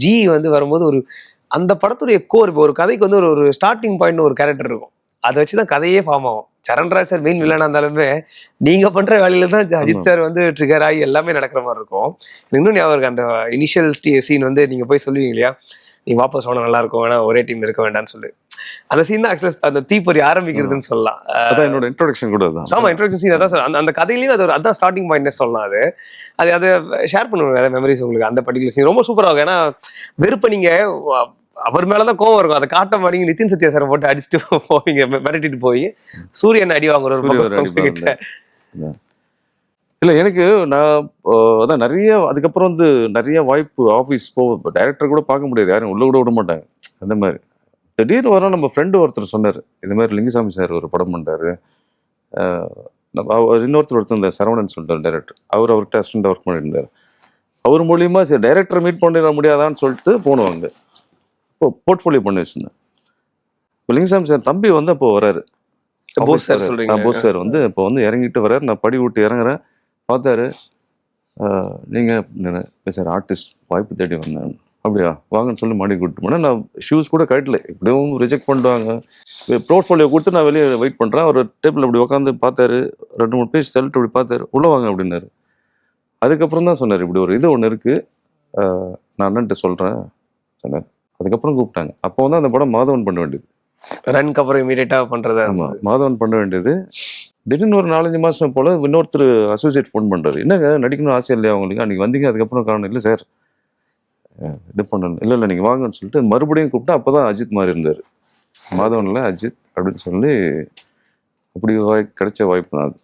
G வந்து வரும்போது ஒரு அந்த படத்துடைய கோர் இப்போ ஒரு கதைக்கு வந்து ஒரு ஸ்டார்டிங் பாயிண்ட் ஒரு கேரக்டர் இருக்கும். அதை வச்சுதான் கதையே ஃபார்ம் ஆகும். சரண்ராஜ் சார் மெயின் வில்லனா இருந்தாலுமே நீங்க பண்ற வேலையில தான் அஜித் சார் வந்து ட்ரிகர் ஆகி எல்லாமே நடக்கிற மாதிரி இருக்கும். இன்னும் ஞாபகம் இருக்கு அந்த இனிஷியல் சீன் வந்து நீங்க போய் சொல்லுவீங்க இல்லையா, நீ வாபஸ் போனா நல்லா இருக்கும், வேணா ஒரே டீம் இருக்க வேண்டாம்னு சொல்லி. அந்த சீன் தான் ஆக்சுவலா அந்த தீப்பொறி ஆரம்பிக்கிறதுன்னு சொல்லலாம். அதான் என்னோட இன்ட்ரோடக்ஷன் கூட தான். ஆமா, இன்ட்ரோடக்ஷன் சீன் அதான் சார். அந்த கதையிலேயும் அது அதான் ஸ்டார்டிங் பாயிண்ட்னே சொல்லலாம். அதை ஷேர் பண்ணுவேன் நிறைய மெமரிஸ் உங்களுக்கு. அந்த பர்டிகுலர் சீன் ரொம்ப சூப்பராக இருக்கும். ஏன்னா வெறுப்ப நீங்க அவர் மேலதான் கோவம் இருக்கும், அதை காட்ட மாட்டீங்க. நிதின் சத்யா சாரை போட்டு அடிச்சுட்டு போவீங்க, மிரட்டிட்டு போய் சூரியன் அடி வாங்குற ஒரு இல்லை எனக்கு நான் அதான் நிறைய அதுக்கப்புறம் வந்து நிறைய வாய்ப்பு ஆஃபீஸ் போக டைரக்டர் கூட பார்க்க முடியாது, யாரும் உள்ள கூட விட மாட்டாங்க. அந்த மாதிரி திடீர்னு வரோம். நம்ம ஃப்ரெண்டு ஒருத்தர் சொன்னார், இந்த மாதிரி லிங்குசாமி சார் ஒரு படம் பண்ணுறாரு. இன்னொருத்தர் இந்த சரவணன் சொல்லிட்டார் டைரக்டர், அவர்கிட்ட அசிஸ்டண்டாக ஒர்க் பண்ணியிருந்தார். அவர் மூலியமா சரி டைரக்டரை மீட் பண்ணிட முடியாதான்னு சொல்லிட்டு போனவங்க. இப்போ போர்ட்ஃபோலியோ பண்ணி வச்சுருந்தேன். இப்போ லிங்குசாமி சார் தம்பி வந்து அப்போ வராரு, போஸ் சார் வந்து இப்போ வந்து இறங்கிட்டு வர்றாரு. நான் படி விட்டு இறங்குறேன், பார்த்தாரு. நீங்கள் சார் ஆர்டிஸ்ட் வாய்ப்பு தேடி வந்தேன். அப்படியா வாங்கன்னு சொல்லி மாடி கூப்பிட்டு போனேன். நான் ஷூஸ் கூட கட்டல, இப்படியும் ரிஜெக்ட் பண்ணுவாங்க. போர்ட்ஃபோலியோ கொடுத்து நான் வெளியே வெயிட் பண்ணுறேன். ஒரு டேபிள் அப்படி உட்காந்து பார்த்தாரு, 2-3 பேஜ் தள்ளிட்டு அப்படி பார்த்தாரு, உள்ளே வாங்க அப்படின்னாரு. அதுக்கப்புறம் தான் சொன்னார், இப்படி ஒரு இது ஒன்று இருக்குது, நான் அண்ணன்ட்டு சொல்கிறேன் சொன்னார். அதுக்கப்புறம் கூப்பிட்டாங்க. அப்போ வந்து அந்த படம் மாதவன் பண்ண வேண்டியது, ரன்க்கு அப்புறம் இமீடியட்டா பண்றது. ஆமா, மாதவன் பண்ண வேண்டியது. திடீர்னு ஒரு 4-5 மாசம் போல இன்னொருத்தர் அசோசியேட் ஃபோன் பண்றாரு, என்னங்க நடிக்கணும் ஆசை இல்லையா உங்களுக்கு, அன்னைக்கு வந்தீங்க அதுக்கப்புறம் காரணம் இல்லை சார் இது பண்ணணும். இல்லை நீங்கள் வாங்கன்னு சொல்லிட்டு மறுபடியும் கூப்பிட்டா அப்போதான் அஜித் மாதிரி இருந்தார். மாதவன்ல அஜித் அப்படின்னு சொல்லி அப்படி கிடைச்ச வாய்ப்பு தான் அது.